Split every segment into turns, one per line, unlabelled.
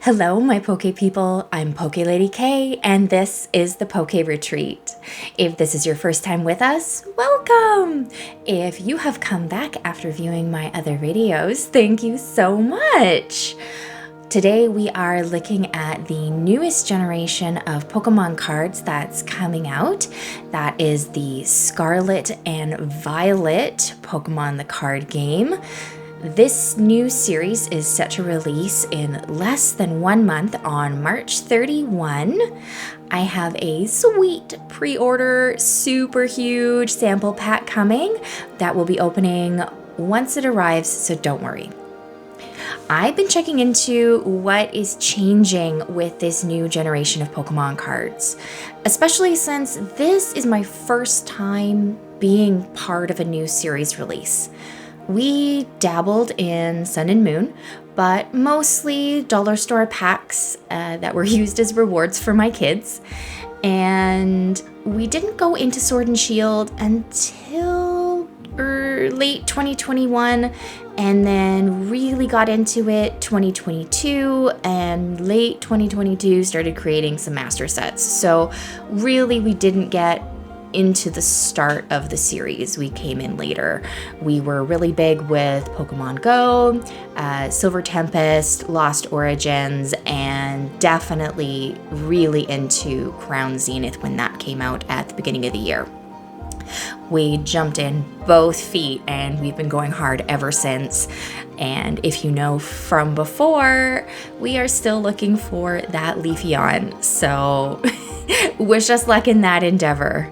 Hello, my Poke people. I'm Poke Lady K, and this is the Poke Retreat. If this is your first time with us, welcome! If you have come back after viewing my other videos, thank you so much! Today we are looking at the newest generation of Pokemon cards that's coming out. That is the Scarlet and Violet Pokemon the card game. This new series is set to release in less than 1 month on March 31. I have a sweet pre-order, super huge sample pack coming that will be opening once it arrives, so don't worry. I've been checking into what is changing with this new generation of Pokemon cards, especially since this is my first time being part of a new series release. We dabbled in Sun and Moon, but mostly dollar store packs that were used as rewards for my kids. And we didn't go into Sword and Shield until late 2021, and then really got into it 2022, and late 2022 started creating some master sets. So really we didn't get into the start of the series. We came in later. We were really big with Pokemon Go, Silver Tempest, Lost Origins, and definitely really into Crown Zenith when that came out at the beginning of the year. We jumped in both feet and we've been going hard ever since. And if you know from before, we are still looking for that Leafeon. So wish us luck in that endeavor.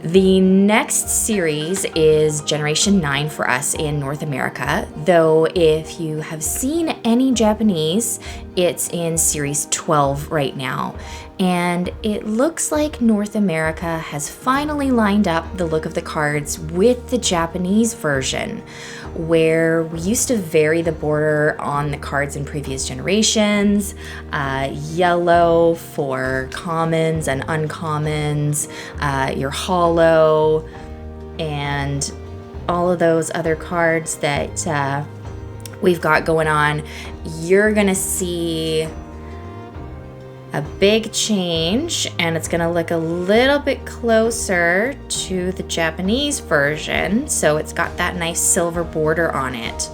The next series is Generation 9 for us in North America, though if you have seen any Japanese, it's in Series 12 right now. And it looks like North America has finally lined up the look of the cards with the Japanese version, where we used to vary the border on the cards in previous generations, yellow for commons and uncommons, your holo, and all of those other cards that we've got going on. You're gonna see a big change, and it's gonna look a little bit closer to the Japanese version, so it's got that nice silver border on it.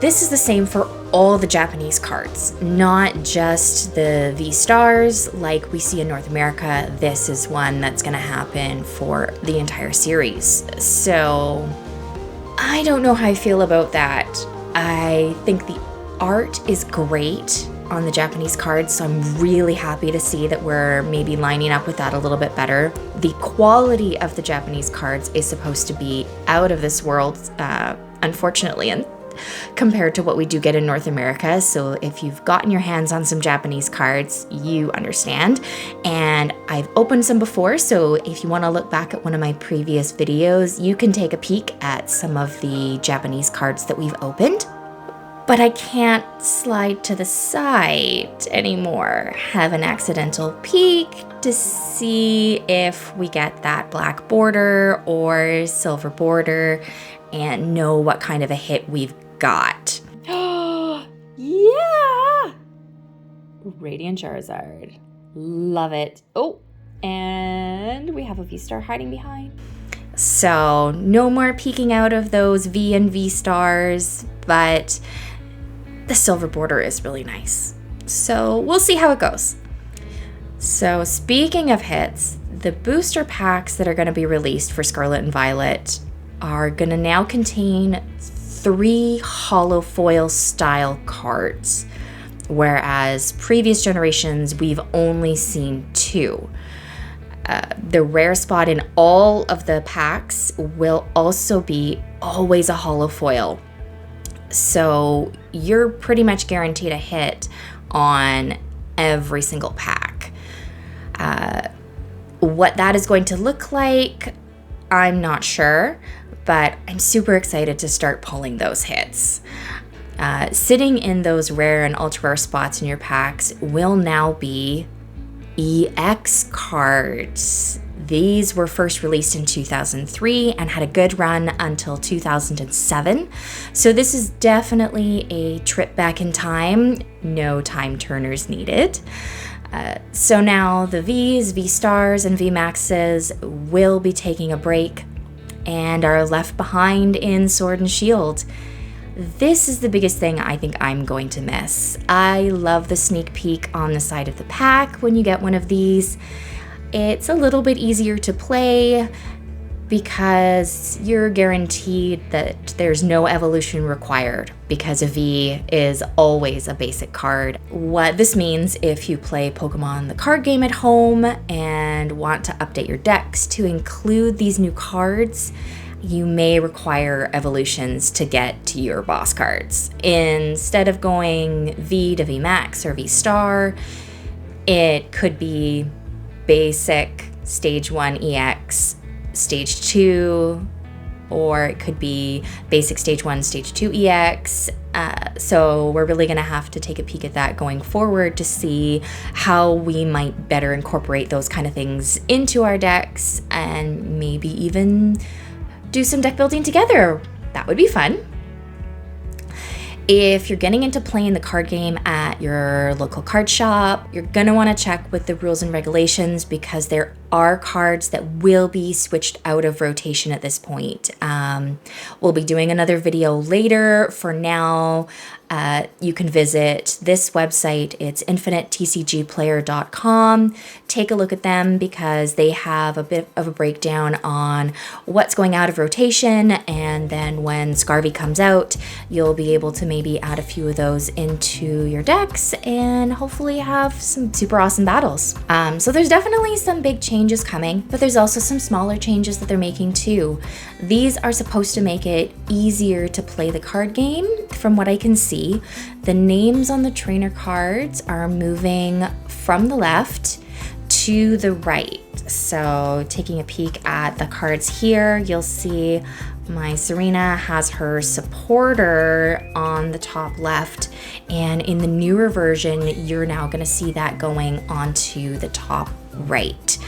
This is the same for all the Japanese cards, not just the V-Stars like we see in North America. This is one that's gonna happen for the entire series. So I don't know how I feel about that. I think the art is great on the Japanese cards, so I'm really happy to see that we're maybe lining up with that a little bit better. The quality of the Japanese cards is supposed to be out of this world, unfortunately, and compared to what we do get in North America. So if you've gotten your hands on some Japanese cards, you understand. And I've opened some before, so if you want to look back at one of my previous videos, you can take a peek at some of the Japanese cards that we've opened. But I can't slide to the side anymore, have an accidental peek to see if we get that black border or silver border and know what kind of a hit we've got. Yeah! Radiant Charizard. Love it. Oh, and we have a V-Star hiding behind. So no more peeking out of those V and V-Stars, but the silver border is really nice. So we'll see how it goes. So speaking of hits, the booster packs that are going to be released for Scarlet and Violet are going to now contain 3 holo foil style cards, whereas previous generations we've only seen 2. The rare spot in all of the packs will also be always a holo foil. So you're pretty much guaranteed a hit on every single pack. What that is going to look like, I'm not sure, but I'm super excited to start pulling those hits. Sitting in those rare and ultra rare spots in your packs will now be EX cards. These were first released in 2003 and had a good run until 2007. So this is definitely a trip back in time. No time turners needed. So now the Vs, V-Stars, and V-Maxes will be taking a break and are left behind in Sword and Shield. This is the biggest thing I think I'm going to miss. I love the sneak peek on the side of the pack when you get one of these. It's a little bit easier to play because you're guaranteed that there's no evolution required because a V is always a basic card. What this means if you play Pokemon the card game at home and want to update your decks to include these new cards, you may require evolutions to get to your boss cards. Instead of going V to VMAX or V-Star, it could be basic Stage 1 EX, Stage 2, or it could be basic Stage 1, Stage 2 EX. So we're really gonna have to take a peek at that going forward to see how we might better incorporate those kind of things into our decks and maybe even do some deck building together. That would be fun. If you're getting into playing the card game at your local card shop, you're gonna wanna check with the rules and regulations because there are cards that will be switched out of rotation at this point. We'll be doing another video later. For now, you can visit this website. It's infinitetcgplayer.com. Take a look at them because they have a bit of a breakdown on what's going out of rotation, and then when Scarvy comes out, you'll be able to maybe add a few of those into your decks and hopefully have some super awesome battles. So there's definitely some big changes coming, but there's also some smaller changes that they're making too. These are supposed to make it easier to play the card game from what I can see. The names on the trainer cards are moving from the left to the right. So taking a peek at the cards here, you'll see my Serena has her supporter on the top left, and in the newer version, you're now gonna see that going onto the top right.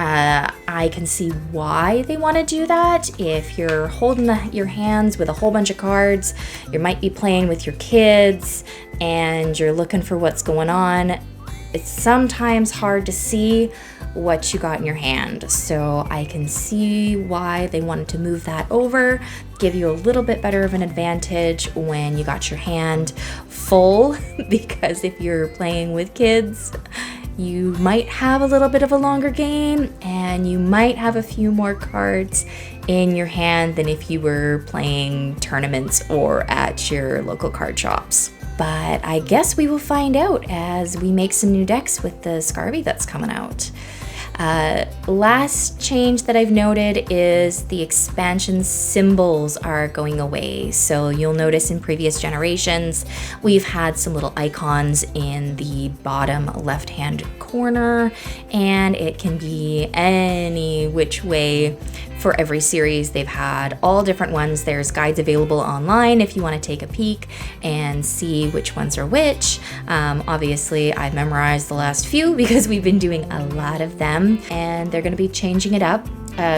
I can see why they want to do that. If you're holding your hands with a whole bunch of cards, you might be playing with your kids and you're looking for what's going on. It's sometimes hard to see what you got in your hand. So I can see why they wanted to move that over, give you a little bit better of an advantage when you got your hand full, because if you're playing with kids, you might have a little bit of a longer game and you might have a few more cards in your hand than if you were playing tournaments or at your local card shops. But I guess we will find out as we make some new decks with the Scarvy that's coming out. Last change that I've noted is the expansion symbols are going away. So you'll notice in previous generations, we've had some little icons in the bottom left-hand corner, and it can be any which way for every series. They've had all different ones. There's guides available online if you want to take a peek and see which ones are which. Obviously, I've memorized the last few because we've been doing a lot of them, and they're going to be changing it up,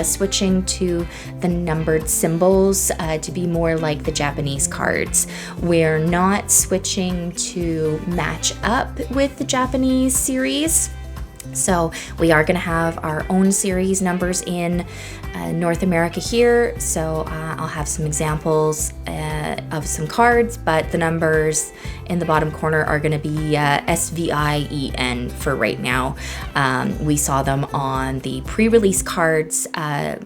switching to the numbered symbols to be more like the Japanese cards. We're not switching to match up with the Japanese series. So we are going to have our own series numbers in North America here. So I'll have some examples of some cards, but the numbers in the bottom corner are going to be SVIEN for right now. We saw them on the pre-release cards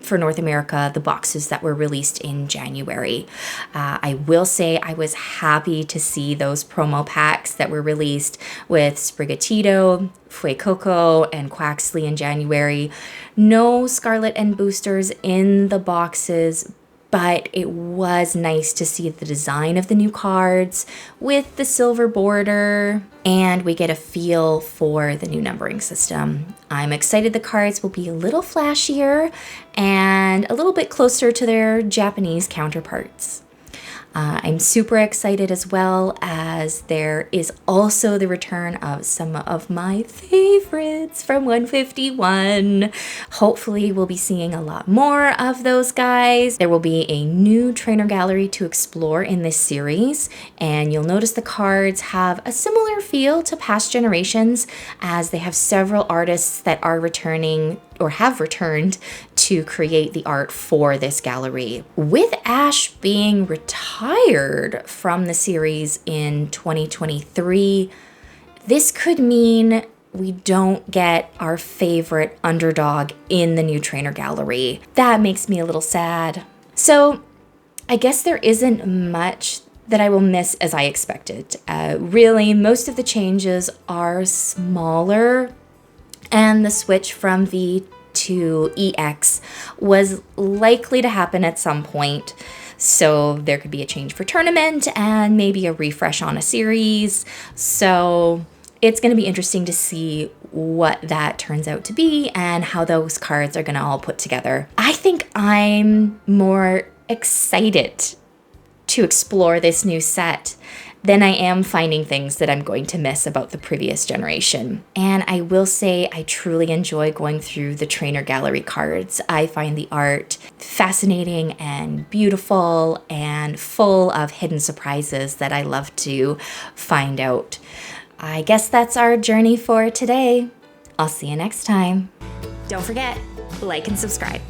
for North America, the boxes that were released in January. I will say I was happy to see those promo packs that were released with Sprigatito, Fuecoco, and Quaxley in January. No Scarlet and boosters in the boxes, but it was nice to see the design of the new cards with the silver border, and we get a feel for the new numbering system. I'm excited the cards will be a little flashier and a little bit closer to their Japanese counterparts. I'm super excited as well, as there is also the return of some of my favorites from 151. Hopefully we'll be seeing a lot more of those guys. There will be a new trainer gallery to explore in this series, and you'll notice the cards have a similar feel to past generations, as they have several artists that are returning or have returned to create the art for this gallery. With Ash being retired from the series in 2023, this could mean we don't get our favorite underdog in the new trainer gallery. That makes me a little sad. So I guess there isn't much that I will miss as I expected. Really, most of the changes are smaller, and the switch from V to EX was likely to happen at some point. So there could be a change for tournament and maybe a refresh on a series. So it's going to be interesting to see what that turns out to be and how those cards are going to all put together. I think I'm more excited to explore this new set than I am finding things that I'm going to miss about the previous generation. And I will say I truly enjoy going through the trainer gallery cards. I find the art fascinating and beautiful and full of hidden surprises that I love to find out. I guess that's our journey for today. I'll see you next time. Don't forget, like and subscribe.